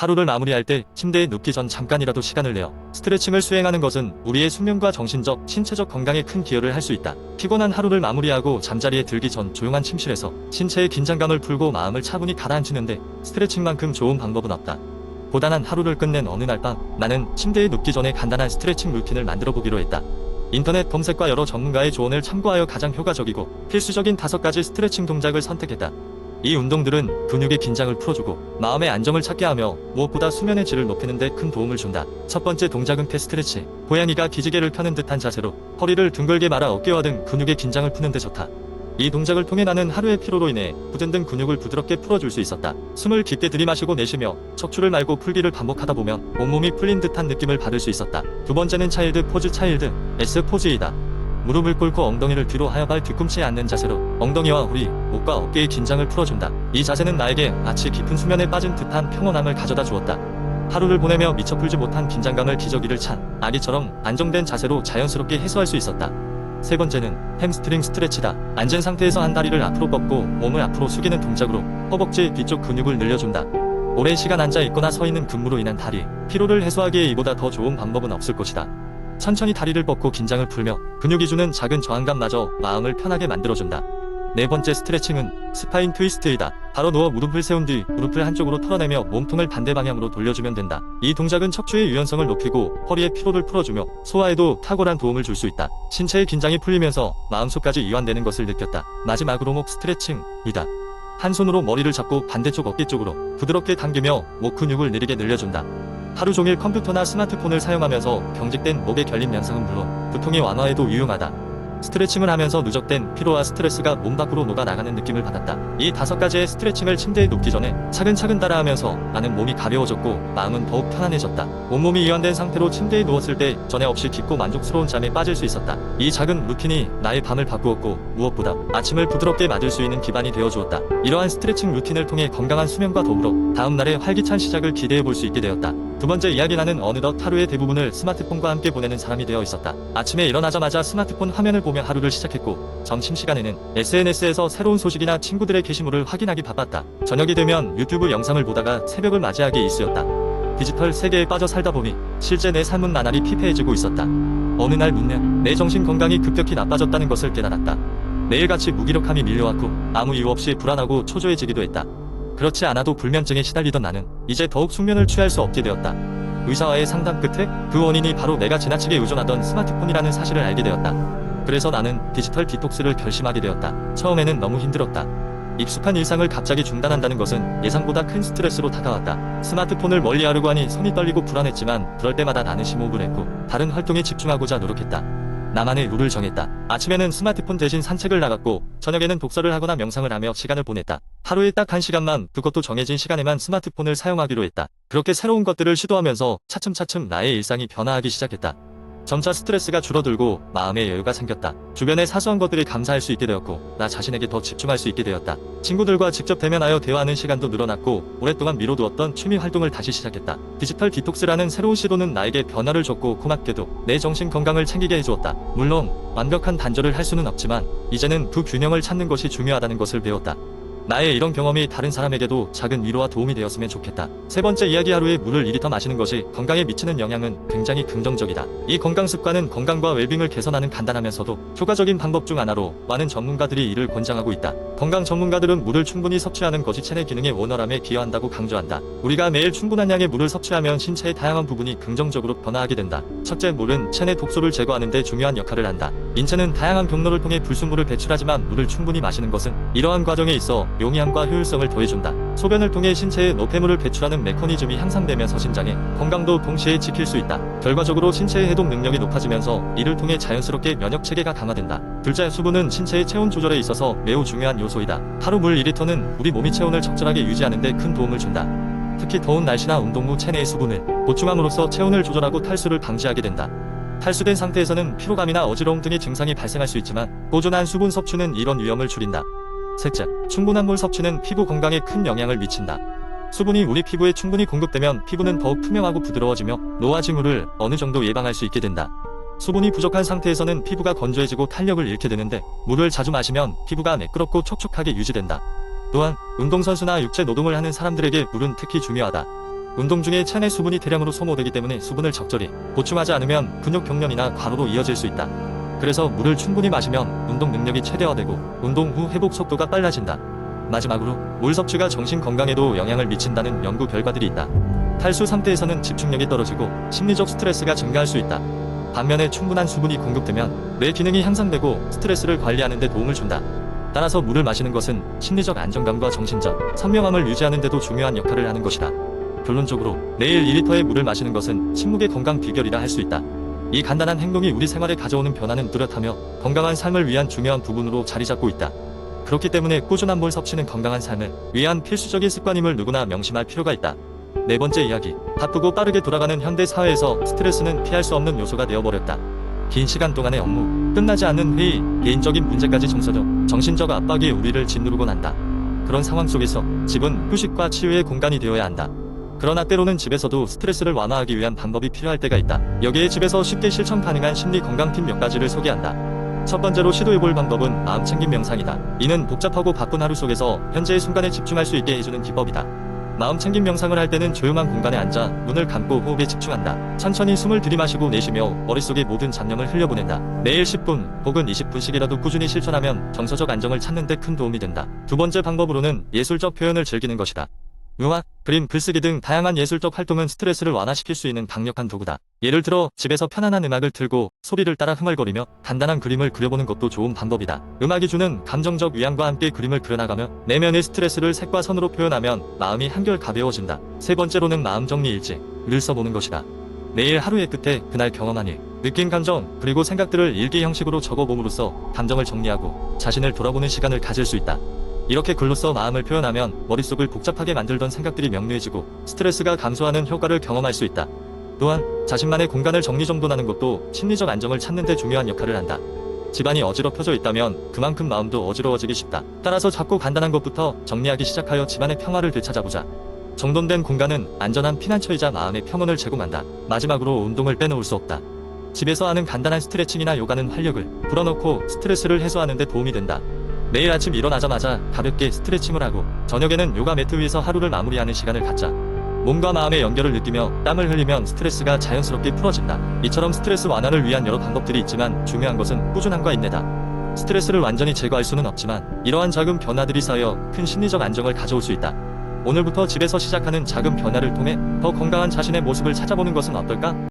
하루를 마무리할 때 침대에 눕기 전 잠깐이라도 시간을 내어 스트레칭을 수행하는 것은 우리의 수면과 정신적, 신체적 건강에 큰 기여를 할 수 있다. 피곤한 하루를 마무리하고 잠자리에 들기 전 조용한 침실에서 신체의 긴장감을 풀고 마음을 차분히 가라앉히는데 스트레칭만큼 좋은 방법은 없다. 고단한 하루를 끝낸 어느 날 밤, 나는 침대에 눕기 전에 간단한 스트레칭 루틴을 만들어 보기로 했다. 인터넷 검색과 여러 전문가의 조언을 참고하여 가장 효과적이고 필수적인 5가지 스트레칭 동작을 선택했다. 이 운동들은 근육의 긴장을 풀어주고 마음의 안정을 찾게 하며 무엇보다 수면의 질을 높이는 데 큰 도움을 준다. 첫 번째 동작은 폐 스트레치. 고양이가 기지개를 펴는 듯한 자세로 허리를 둥글게 말아 어깨와 등 근육의 긴장을 푸는 데 좋다. 이 동작을 통해 나는 하루의 피로로 인해 굳은 등 근육을 부드럽게 풀어줄 수 있었다. 숨을 깊게 들이마시고 내쉬며 척추를 말고 풀기를 반복하다 보면 온몸이 풀린 듯한 느낌을 받을 수 있었다. 두 번째는 차일드 포즈. 차일드 S 포즈이다. 무릎을 꿇고 엉덩이를 뒤로 하여 발 뒤꿈치에 앉는 자세로 엉덩이와 허리, 목과 어깨의 긴장을 풀어준다. 이 자세는 나에게 마치 깊은 수면에 빠진 듯한 평온함을 가져다 주었다. 하루를 보내며 미처 풀지 못한 긴장감을 기저귀를 찬 아기처럼 안정된 자세로 자연스럽게 해소할 수 있었다. 세 번째는 햄스트링 스트레치다. 앉은 상태에서 한 다리를 앞으로 뻗고 몸을 앞으로 숙이는 동작으로 허벅지 뒤쪽 근육을 늘려준다. 오랜 시간 앉아 있거나 서 있는 근무로 인한 다리, 피로를 해소하기에 이보다 더 좋은 방법은 없을 것이다. 천천히 다리를 뻗고 긴장을 풀며 근육이 주는 작은 저항감마저 마음을 편하게 만들어준다. 네 번째 스트레칭은 스파인 트위스트이다. 바로 누워 무릎을 세운 뒤 무릎을 한쪽으로 털어내며 몸통을 반대 방향으로 돌려주면 된다. 이 동작은 척추의 유연성을 높이고 허리의 피로를 풀어주며 소화에도 탁월한 도움을 줄 수 있다. 신체의 긴장이 풀리면서 마음속까지 이완되는 것을 느꼈다. 마지막으로 목 스트레칭이다. 한 손으로 머리를 잡고 반대쪽 어깨 쪽으로 부드럽게 당기며 목 근육을 느리게 늘려준다. 하루 종일 컴퓨터나 스마트폰을 사용하면서 경직된 목의 결림 양상은 물론 두통의 완화에도 유용하다. 스트레칭을 하면서 누적된 피로와 스트레스가 몸 밖으로 녹아나가는 느낌을 받았다. 이 5가지의 스트레칭을 침대에 눕기 전에 차근차근 따라하면서 나는 몸이 가벼워졌고 마음은 더욱 편안해졌다. 온몸이 이완된 상태로 침대에 누웠을 때 전에 없이 깊고 만족스러운 잠에 빠질 수 있었다. 이 작은 루틴이 나의 밤을 바꾸었고 무엇보다 아침을 부드럽게 맞을 수 있는 기반이 되어주었다. 이러한 스트레칭 루틴을 통해 건강한 수면과 더불어 다음날의 활기찬 시작을 기대해 볼 수 있게 되었다. 두 번째 이야기. 나는 어느덧 하루의 대부분을 스마트폰과 함께 보내는 사람이 되어 있었다. 아침에 일어나자마자 스마트폰 화면을 보며 하루를 시작했고 점심시간에는 SNS에서 새로운 소식이나 친구들의 게시물을 확인하기 바빴다. 저녁이 되면 유튜브 영상을 보다가 새벽을 맞이하기 일쑤였다. 디지털 세계에 빠져 살다 보니 실제 내 삶은 나날이 피폐해지고 있었다. 어느 날 문득 내 정신 건강이 급격히 나빠졌다는 것을 깨달았다. 매일같이 무기력함이 밀려왔고 아무 이유 없이 불안하고 초조해지기도 했다. 그렇지 않아도 불면증에 시달리던 나는 이제 더욱 숙면을 취할 수 없게 되었다. 의사와의 상담 끝에 그 원인이 바로 내가 지나치게 의존하던 스마트폰이라는 사실을 알게 되었다. 그래서 나는 디지털 디톡스를 결심하게 되었다. 처음에는 너무 힘들었다. 익숙한 일상을 갑자기 중단한다는 것은 예상보다 큰 스트레스로 다가왔다. 스마트폰을 멀리 하려고 하니 손이 떨리고 불안했지만 그럴 때마다 나는 심호흡을 했고 다른 활동에 집중하고자 노력했다. 나만의 룰을 정했다. 아침에는 스마트폰 대신 산책을 나갔고 저녁에는 독서를 하거나 명상을 하며 시간을 보냈다. 하루에 딱 1시간만, 그것도 정해진 시간에만 스마트폰을 사용하기로 했다. 그렇게 새로운 것들을 시도하면서 차츰차츰 나의 일상이 변화하기 시작했다. 점차 스트레스가 줄어들고 마음의 여유가 생겼다. 주변의 사소한 것들이 감사할 수 있게 되었고 나 자신에게 더 집중할 수 있게 되었다. 친구들과 직접 대면하여 대화하는 시간도 늘어났고 오랫동안 미뤄두었던 취미 활동을 다시 시작했다. 디지털 디톡스라는 새로운 시도는 나에게 변화를 줬고 고맙게도 내 정신 건강을 챙기게 해주었다. 물론 완벽한 단절을 할 수는 없지만 이제는 그 균형을 찾는 것이 중요하다는 것을 배웠다. 나의 이런 경험이 다른 사람에게도 작은 위로와 도움이 되었으면 좋겠다. 세 번째 이야기. 하루에 물을 2리터 마시는 것이 건강에 미치는 영향은 굉장히 긍정적이다. 이 건강 습관은 건강과 웰빙을 개선하는 간단하면서도 효과적인 방법 중 하나로 많은 전문가들이 이를 권장하고 있다. 건강 전문가들은 물을 충분히 섭취하는 것이 체내 기능의 원활함에 기여한다고 강조한다. 우리가 매일 충분한 양의 물을 섭취하면 신체의 다양한 부분이 긍정적으로 변화하게 된다. 첫째, 물은 체내 독소를 제거하는 데 중요한 역할을 한다. 인체는 다양한 경로를 통해 불순물을 배출하지만 물을 충분히 마시는 것은 이러한 과정에 있어 용이함과 효율성을 더해준다. 소변을 통해 신체에 노폐물을 배출하는 메커니즘이 향상되면서 신장의 건강도 동시에 지킬 수 있다. 결과적으로 신체의 해독 능력이 높아지면서 이를 통해 자연스럽게 면역 체계가 강화된다. 둘째, 수분은 신체의 체온 조절에 있어서 매우 중요한 요소이다. 하루 물 2리터는 우리 몸이 체온을 적절하게 유지하는 데 큰 도움을 준다. 특히 더운 날씨나 운동 후 체내의 수분을 보충함으로써 체온을 조절하고 탈수를 방지하게 된다. 탈수된 상태에서는 피로감이나 어지러움 등의 증상이 발생할 수 있지만 꾸준한 수분 섭취는 이런 위험을 줄인다. 셋째, 충분한 물 섭취는 피부 건강에 큰 영향을 미친다. 수분이 우리 피부에 충분히 공급되면 피부는 더욱 투명하고 부드러워지며 노화 징후를 어느 정도 예방할 수 있게 된다. 수분이 부족한 상태에서는 피부가 건조해지고 탄력을 잃게 되는데 물을 자주 마시면 피부가 매끄럽고 촉촉하게 유지된다. 또한 운동선수나 육체 노동을 하는 사람들에게 물은 특히 중요하다. 운동 중에 체내 수분이 대량으로 소모되기 때문에 수분을 적절히 보충하지 않으면 근육 경련이나 과로로 이어질 수 있다. 그래서 물을 충분히 마시면 운동 능력이 최대화되고 운동 후 회복 속도가 빨라진다. 마지막으로 물 섭취가 정신 건강에도 영향을 미친다는 연구 결과들이 있다. 탈수 상태에서는 집중력이 떨어지고 심리적 스트레스가 증가할 수 있다. 반면에 충분한 수분이 공급되면 뇌 기능이 향상되고 스트레스를 관리하는 데 도움을 준다. 따라서 물을 마시는 것은 심리적 안정감과 정신적 선명함을 유지하는 데도 중요한 역할을 하는 것이다. 결론적으로 매일 2리터의 물을 마시는 것은 침묵의 건강 비결이라 할 수 있다. 이 간단한 행동이 우리 생활에 가져오는 변화는 뚜렷하며 건강한 삶을 위한 중요한 부분으로 자리 잡고 있다. 그렇기 때문에 꾸준한 물 섭취는 건강한 삶을 위한 필수적인 습관임을 누구나 명심할 필요가 있다. 네 번째 이야기, 바쁘고 빠르게 돌아가는 현대 사회에서 스트레스는 피할 수 없는 요소가 되어버렸다. 긴 시간 동안의 업무, 끝나지 않는 회의, 개인적인 문제까지 정서적, 정신적 압박이 우리를 짓누르곤 한다. 그런 상황 속에서 집은 휴식과 치유의 공간이 되어야 한다. 그러나 때로는 집에서도 스트레스를 완화하기 위한 방법이 필요할 때가 있다. 여기에 집에서 쉽게 실천 가능한 심리 건강 팁 몇 가지를 소개한다. 첫 번째로 시도해볼 방법은 마음챙김 명상이다. 이는 복잡하고 바쁜 하루 속에서 현재의 순간에 집중할 수 있게 해주는 기법이다. 마음챙김 명상을 할 때는 조용한 공간에 앉아 눈을 감고 호흡에 집중한다. 천천히 숨을 들이마시고 내쉬며 머릿속의 모든 잡념을 흘려보낸다. 매일 10분 혹은 20분씩이라도 꾸준히 실천하면 정서적 안정을 찾는 데 큰 도움이 된다. 두 번째 방법으로는 예술적 표현을 즐기는 것이다. 음악, 그림, 글쓰기 등 다양한 예술적 활동은 스트레스를 완화시킬 수 있는 강력한 도구다. 예를 들어 집에서 편안한 음악을 틀고 소리를 따라 흥얼거리며 간단한 그림을 그려보는 것도 좋은 방법이다. 음악이 주는 감정적 위안과 함께 그림을 그려나가며 내면의 스트레스를 색과 선으로 표현하면 마음이 한결 가벼워진다. 세 번째로는 마음 정리 일지를 써보는 것이다. 매일 하루의 끝에 그날 경험한 일, 느낀 감정, 그리고 생각들을 일기 형식으로 적어봄으로써 감정을 정리하고 자신을 돌아보는 시간을 가질 수 있다. 이렇게 글로써 마음을 표현하면 머릿속을 복잡하게 만들던 생각들이 명료해지고 스트레스가 감소하는 효과를 경험할 수 있다. 또한 자신만의 공간을 정리정돈하는 것도 심리적 안정을 찾는 데 중요한 역할을 한다. 집안이 어지럽혀져 있다면 그만큼 마음도 어지러워지기 쉽다. 따라서 작고 간단한 것부터 정리하기 시작하여 집안의 평화를 되찾아보자. 정돈된 공간은 안전한 피난처이자 마음의 평온을 제공한다. 마지막으로 운동을 빼놓을 수 없다. 집에서 하는 간단한 스트레칭이나 요가는 활력을 불어넣고 스트레스를 해소하는 데 도움이 된다. 매일 아침 일어나자마자 가볍게 스트레칭을 하고 저녁에는 요가 매트 위에서 하루를 마무리하는 시간을 갖자. 몸과 마음의 연결을 느끼며 땀을 흘리면 스트레스가 자연스럽게 풀어진다. 이처럼 스트레스 완화를 위한 여러 방법들이 있지만 중요한 것은 꾸준함과 인내다. 스트레스를 완전히 제거할 수는 없지만 이러한 작은 변화들이 쌓여 큰 심리적 안정을 가져올 수 있다. 오늘부터 집에서 시작하는 작은 변화를 통해 더 건강한 자신의 모습을 찾아보는 것은 어떨까?